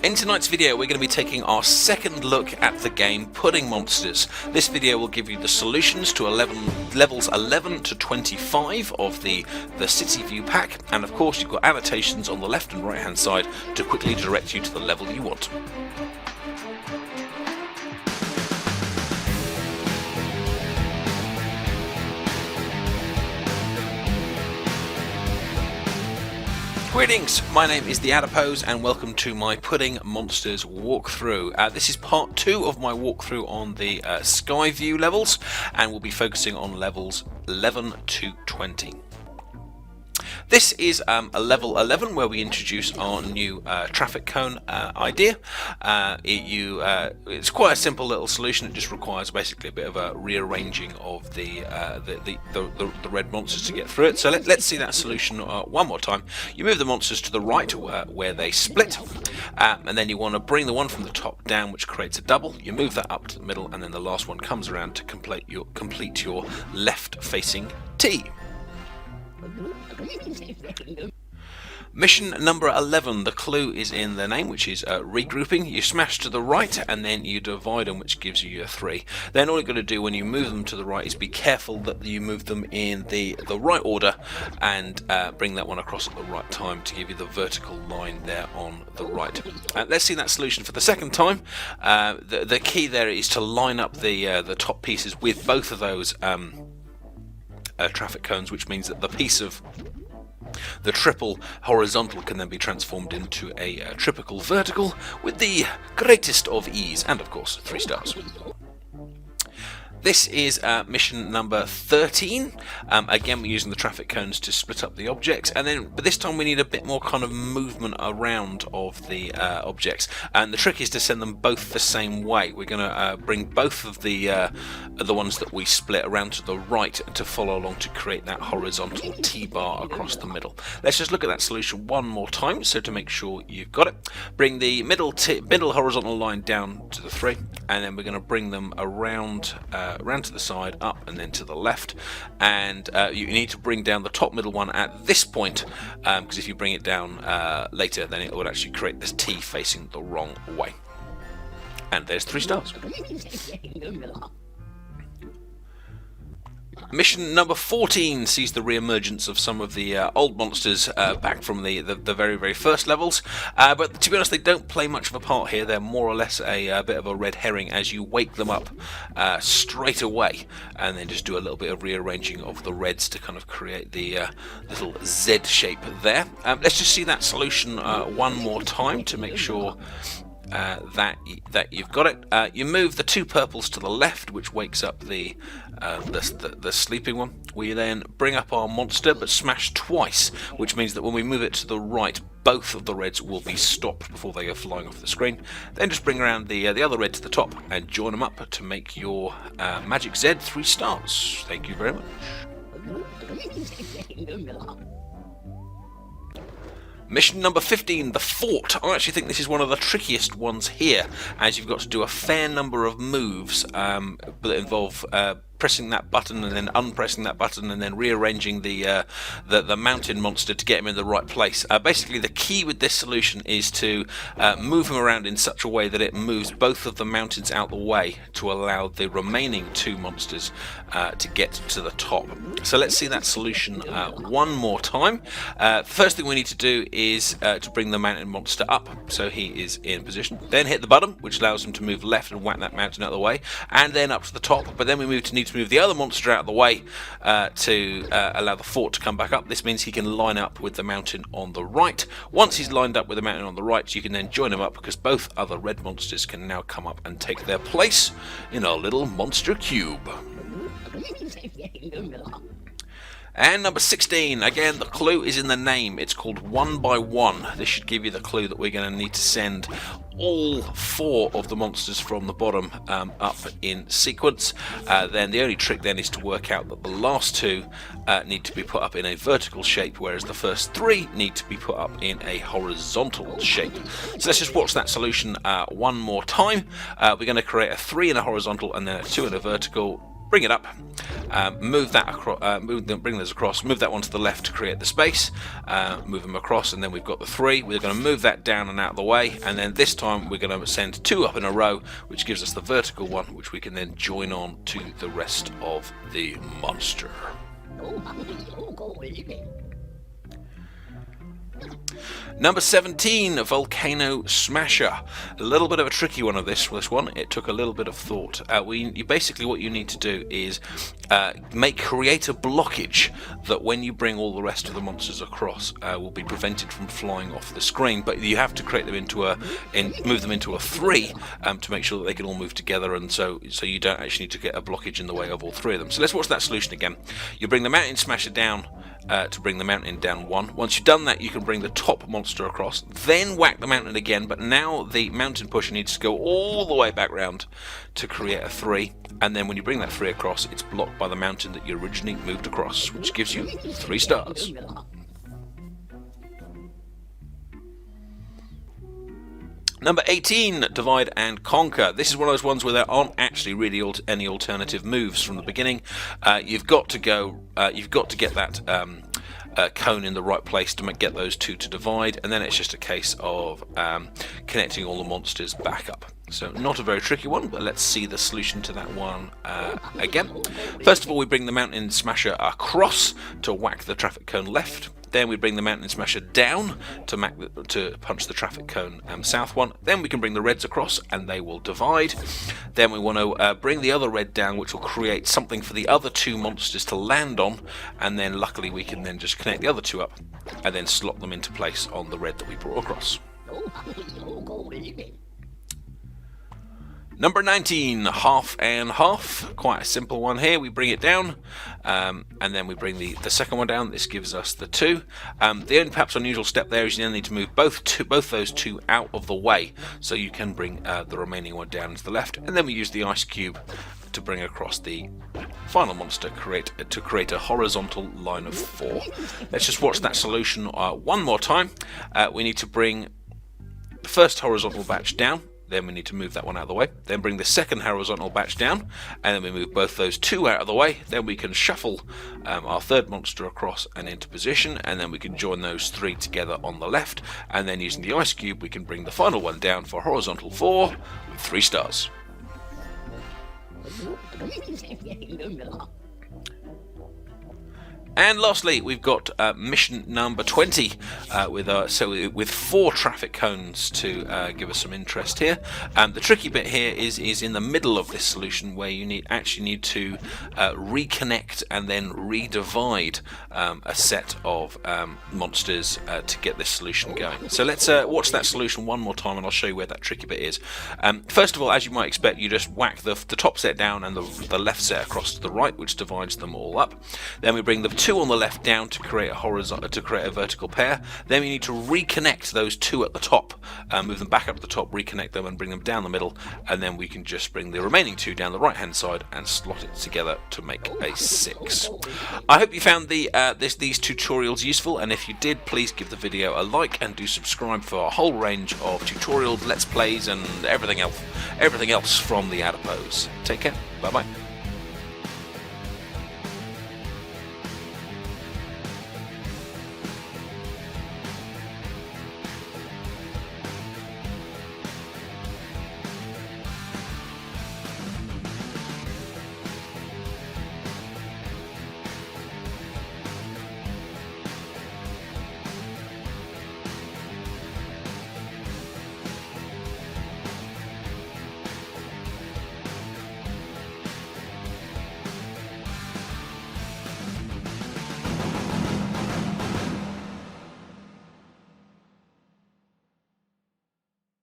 In tonight's video we're going to be taking our second look at the game Pudding Monsters. This video will give you the solutions to levels 11 to 25 of the Skyview pack, and of course you've got annotations on the left and right hand side to quickly direct you to the level you want. Greetings, my name is TheAdipose and welcome to my Pudding Monsters walkthrough. This is part 2 of my walkthrough on the Skyview levels, and we'll be focusing on levels 11 to 20. This is a level 11 where we introduce our new traffic cone idea. It's quite a simple little solution. It just requires basically a bit of a rearranging of the red monsters to get through it. So let's see that solution one more time. You move the monsters to the right where they split, and then you want to bring the one from the top down, which creates a double. You move that up to the middle, and then the last one comes around to complete your left-facing T. Mission number 11, the clue is in the name, which is regrouping. You smash to the right and then you divide them, which gives you your 3. Then all you're going to do when you move them to the right is be careful that you move them in the right order and bring that one across at the right time to give you the vertical line there on the right. Let's see that solution for the second time. The key there is to line up the top pieces with both of those traffic cones, which means that the piece of the triple horizontal can then be transformed into a triple vertical with the greatest of ease, and of course 3 stars. This is mission number 13. Again, we're using the traffic cones to split up the objects, but this time we need a bit more kind of movement around of the objects. And the trick is to send them both the same way. We're going to bring both of the ones that we split around to the right to follow along to create that horizontal T-bar across the middle. Let's just look at that solution one more time, so to make sure you've got it. Bring the middle horizontal line down to the 3, and then we're going to bring them around to the side, up, and then to the left. And you need to bring down the top middle one at this point, because if you bring it down later, then it would actually create this T facing the wrong way. And there's 3 stars. Mission number 14 sees the re-emergence of some of the old monsters back from the very, very first levels. But to be honest, they don't play much of a part here. They're more or less a bit of a red herring as you wake them up straight away, and then just do a little bit of rearranging of the reds to kind of create the little Z shape there. Let's just see that solution one more time to make sure that you've got it. You move the 2 purples to the left, which wakes up the sleeping one. We then bring up our monster, but smash twice, which means that when we move it to the right, both of the reds will be stopped before they go flying off the screen. Then just bring around the other red to the top and join them up to make your Magic Z 3 stars. Thank you very much. Mission number 15, the fort. I actually think this is one of the trickiest ones here, as you've got to do a fair number of moves that involve pressing that button and then unpressing that button and then rearranging the mountain monster to get him in the right place. Basically, the key with this solution is to move him around in such a way that it moves both of the mountains out the way to allow the remaining 2 monsters to get to the top. So let's see that solution one more time. First thing we need to do is to bring the mountain monster up so he is in position. Then hit the button, which allows him to move left and whack that mountain out of the way, and then up to the top. But then we need to move the other monster out of the way to allow the fort to come back up. This means he can line up with the mountain on the right. Once he's lined up with the mountain on the right, you can then join him up, because both other red monsters can now come up and take their place in our little monster cube. And number 16, again, the clue is in the name. It's called 1 by 1. This should give you the clue that we're going to need to send all 4 of the monsters from the bottom up in sequence. Then the only trick then is to work out that the last 2 need to be put up in a vertical shape, whereas the first 3 need to be put up in a horizontal shape. So let's just watch that solution one more time. We're going to create a 3 in a horizontal and then a 2 in a vertical. bring it up, move that across, bring those across, move that one to the left to create the space, move them across, and then we've got the 3. We're going to move that down and out of the way, and then this time we're going to send 2 up in a row, which gives us the vertical one, which we can then join on to the rest of the monster. Number 17, Volcano Smasher. A little bit of a tricky one of this one. It took a little bit of thought. Basically what you need to do is create a blockage that when you bring all the rest of the monsters across will be prevented from flying off the screen. But you have to create them move them into a 3 to make sure that they can all move together, and so you don't actually need to get a blockage in the way of all 3 of them. So let's watch that solution again. You bring the Mountain Smasher down to bring the mountain down 1. Once you've done that, you can bring the top monster across, then whack the mountain again, but now the mountain pusher needs to go all the way back round to create a 3, and then when you bring that 3 across, it's blocked by the mountain that you originally moved across, which gives you 3 stars. Number 18, Divide and Conquer. This is one of those ones where there aren't actually really any alternative moves from the beginning. You've got to get that cone in the right place to get those 2 to divide, and then it's just a case of connecting all the monsters back up. So not a very tricky one, but let's see the solution to that one again. First of all, we bring the Mountain Smasher across to whack the traffic cone left. Then we bring the Mountain Smasher down to punch the traffic cone south one. Then we can bring the reds across and they will divide. Then we want to bring the other red down, which will create something for the other 2 monsters to land on. And then luckily we can then just connect the other 2 up and then slot them into place on the red that we brought across. Number 19, Half and Half. Quite a simple one here. We bring it down, and then we bring the second one down. This gives us the 2. The only perhaps unusual step there is you then need to move both those 2 out of the way, so you can bring the remaining one down to the left. And then we use the ice cube to bring across the final monster to create a horizontal line of 4. Let's just watch that solution one more time. We need to bring the first horizontal batch down. Then we need to move that one out of the way, then bring the second horizontal batch down, and then we move both those 2 out of the way. Then we can shuffle our third monster across and into position, and then we can join those 3 together on the left, and then using the ice cube we can bring the final one down for horizontal 4 with 3 stars. And lastly, we've got mission number 20 with 4 traffic cones to give us some interest here. The tricky bit here is in the middle of this solution, where you actually need to reconnect and then redivide a set of monsters to get this solution going. So let's watch that solution one more time, and I'll show you where that tricky bit is. First of all, as you might expect, you just whack the top set down and the left set across to the right, which divides them all up. Then we bring the 2 on the left down to create a vertical pair. Then we need to reconnect those 2 at the top, move them back up to the top, reconnect them and bring them down the middle, and then we can just bring the remaining 2 down the right hand side and slot it together to make a 6. I hope you found these tutorials useful, and if you did, please give the video a like and do subscribe for a whole range of tutorials, let's plays and everything else from the Adipose. Take care, bye bye.